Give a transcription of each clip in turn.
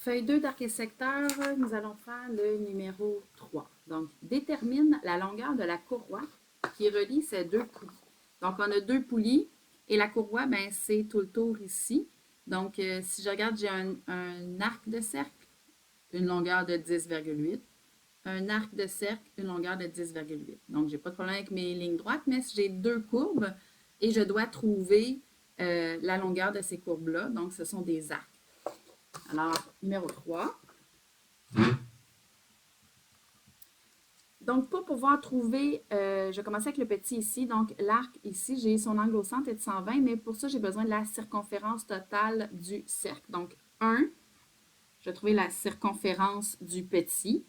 Feuille 2 d'arc et secteur, nous allons faire le numéro 3. Donc, détermine la longueur de la courroie qui relie ces deux poulies. Donc, on a deux poulies et la courroie, ben, c'est tout le tour ici. Donc, si je regarde, j'ai un arc de cercle, une longueur de 10,8. Un arc de cercle, une longueur de 10,8. Donc, je n'ai pas de problème avec mes lignes droites, mais j'ai deux courbes et je dois trouver la longueur de ces courbes-là. Donc, ce sont des arcs. Alors, numéro 3. Donc, pour pouvoir trouver, je vais commencer avec le petit ici. Donc, l'arc ici, j'ai son angle au centre est de 120, mais pour ça, j'ai besoin de la circonférence totale du cercle. Donc, 1, je vais trouver la circonférence du petit,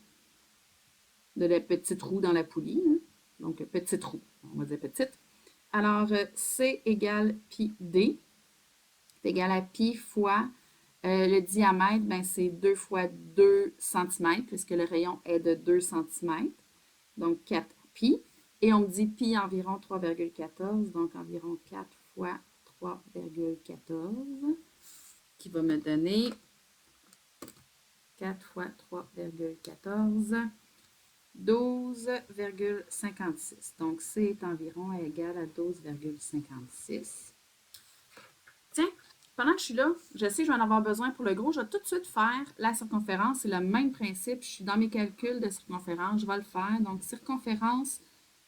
de la petite roue dans la poulie. Hein. Donc, petite roue, on va dire petite. Alors, C égale pi D, c'est égal à pi fois le diamètre, ben, c'est 2 fois 2 cm, puisque le rayon est de 2 cm. Donc, 4 pi. Et on me dit pi environ 3,14, donc environ 4 fois 3,14, qui va me donner 4 fois 3,14, 12,56. Donc, C est environ égal à 12,56. Tiens, pendant que je suis là, je sais que je vais en avoir besoin pour le gros. Je vais tout de suite faire la circonférence. C'est le même principe. Je suis dans mes calculs de circonférence. Je vais le faire. Donc, circonférence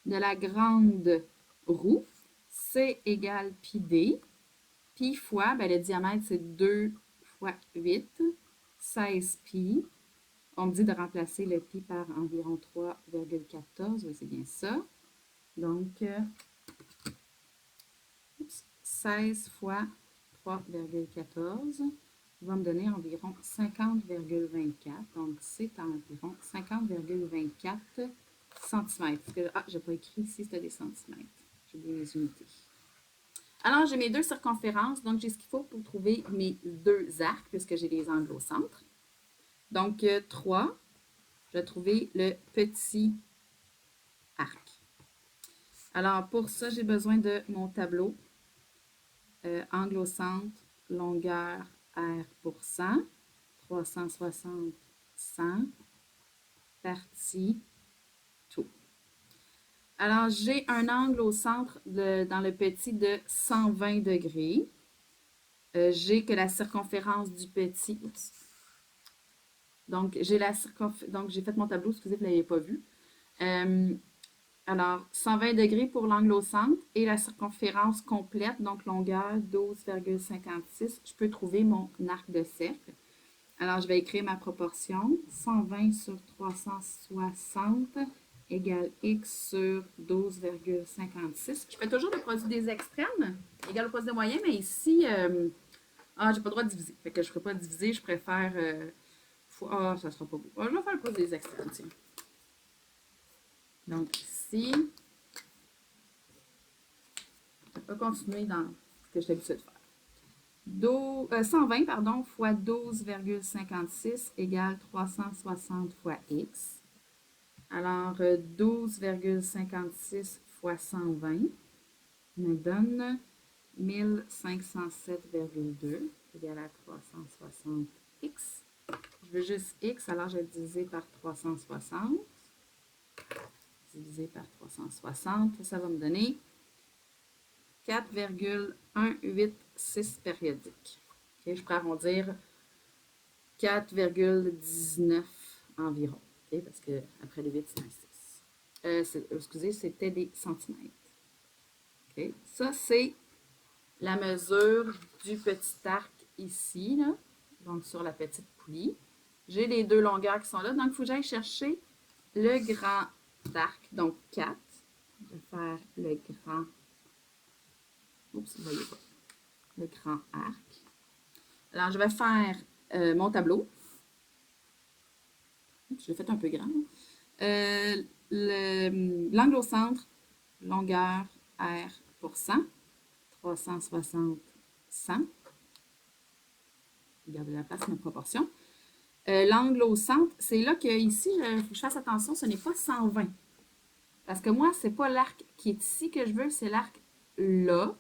de la grande roue, C égale pi D. Pi fois, ben, le diamètre, c'est 2 fois 8, 16 pi. On me dit de remplacer le pi par environ 3,14. Oui, c'est bien ça. Donc, 16 fois 3,14 va me donner environ 50,24. Donc, c'est environ 50,24 cm. Ah, je n'ai pas écrit ici, c'était des centimètres. J'ai oublié mes unités. Alors, j'ai mes deux circonférences. Donc, j'ai ce qu'il faut pour trouver mes deux arcs, puisque j'ai les angles au centre. Donc, 3, je vais trouver le petit arc. Alors, pour ça, j'ai besoin de mon tableau. Angle au centre, longueur R pour 100, 360, 100, partie, tout. Alors, j'ai un angle au centre dans le petit de 120 degrés. J'ai que la circonférence du petit. Oups. Donc, j'ai fait mon tableau, excusez, vous ne l'avez pas vu. Alors, 120 degrés pour l'angle au centre et la circonférence complète, donc longueur 12,56. Je peux trouver mon arc de cercle. Alors, je vais écrire ma proportion. 120 sur 360 égale x sur 12,56. Je fais toujours le produit des extrêmes, égal au produit des moyens, mais ici, j'ai pas le droit de diviser. Fait que je ne ferai pas diviser, je préfère... ça ne sera pas beau. Je vais faire le produit des extrêmes, tiens. Donc, ici, je vais continuer dans ce que je suis habituée de faire. 120, pardon, fois 12,56 égale 360 fois x. Alors, 12,56 fois 120 me donne 1507,2 égale à 360x. Je veux juste x, alors je vais diviser par 360. Divisé par 360, ça va me donner 4,186 périodiques. Okay, je pourrais arrondir 4,19 environ. Okay, parce que après le 8, c'est un 6. Excusez, c'était des centimètres. Okay. Ça, c'est la mesure du petit arc ici, là, donc sur la petite poulie. J'ai les deux longueurs qui sont là. Donc, il faut que j'aille chercher le grand arc, donc 4. Je vais faire le grand. Oups, vous ne voyez pas. Le grand arc. Alors, je vais faire mon tableau. Je l'ai fait un peu grand. L'angle au centre, longueur R pour 100. 360, 100. Regardez la place, ma proportion. L'angle au centre, c'est là que ici, il faut que je fasse attention, ce n'est pas 120. Parce que moi, ce n'est pas l'arc qui est ici que je veux, c'est l'arc là.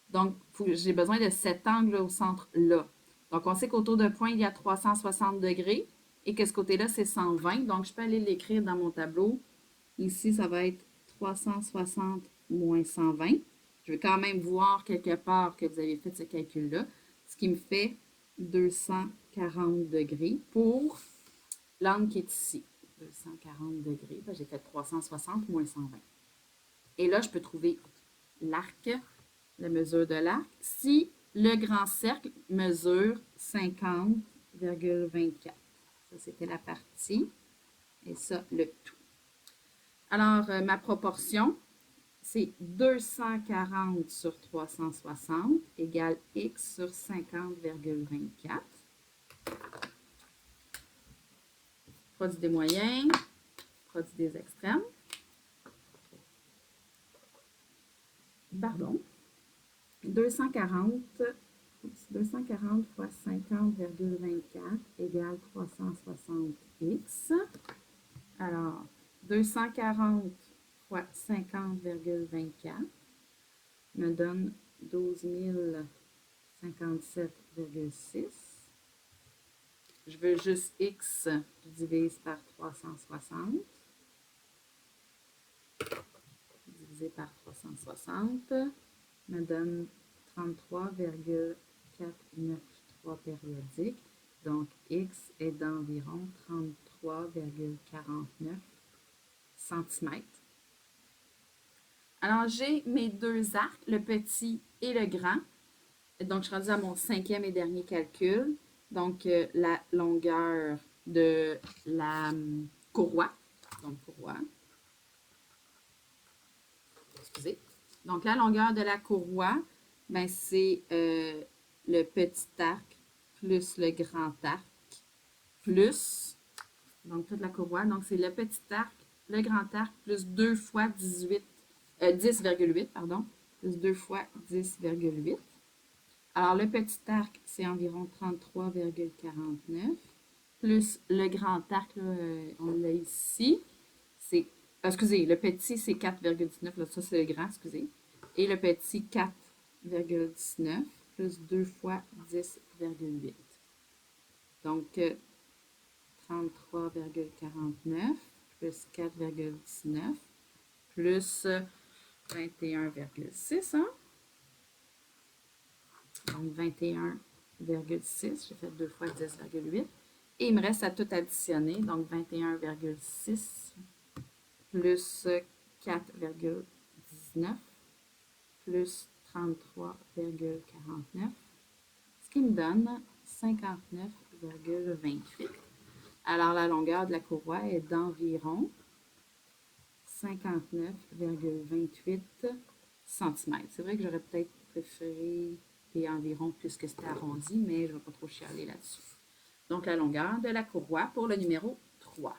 Donc, j'ai besoin de cet angle au centre là. Donc, on sait qu'autour d'un point, il y a 360 degrés et que ce côté-là, c'est 120. Donc, je peux aller l'écrire dans mon tableau. Ici, ça va être 360 moins 120. Je vais quand même voir quelque part que vous avez fait ce calcul-là, ce qui me fait 240 degrés pour l'angle qui est ici. 240 degrés. Ben, j'ai fait 360 moins 120. Et là, je peux trouver l'arc, la mesure de l'arc. Si le grand cercle mesure 50,24. Ça, c'était la partie. Et ça, le tout. Alors, ma proportion, c'est 240 sur 360 égale x sur 50,24. Produit des moyens, produit des extrêmes. Pardon. 240 fois 50,24 égale 360x. Alors, 240 fois 50,24 me donne 12 057,6. Je veux juste x, je divise par 360. Divisé par 360 me donne 33,493 périodiques. Donc, x est d'environ 33,49 cm. Alors, j'ai mes deux arcs, le petit et le grand. Donc, je suis rendue à mon cinquième et dernier calcul. Donc, la longueur de la courroie. Donc, courroie. Excusez. Donc, la longueur de la courroie, ben, c'est le petit arc plus le grand arc plus, donc toute la courroie. Donc, c'est le petit arc, le grand arc plus 2 fois 10,8, pardon, plus 2 fois 10,8. Alors, le petit arc, c'est environ 33,49, plus le grand arc, là, on l'a ici, c'est, excusez, le petit, c'est 4,19, là, ça, c'est le grand, excusez. Et le petit, 4,19, plus 2 fois 10,8. Donc, 33,49 plus 4,19 plus 21,6, hein? Donc, 21,6, j'ai fait 2 fois 10,8. Et il me reste à tout additionner, donc 21,6 plus 4,19 plus 33,49, ce qui me donne 59,28. Alors, la longueur de la courroie est d'environ 59,28 cm. C'est vrai que j'aurais peut-être préféré des environs plus que c'était arrondi, mais je ne vais pas trop chialer là-dessus. Donc, la longueur de la courroie pour le numéro 3.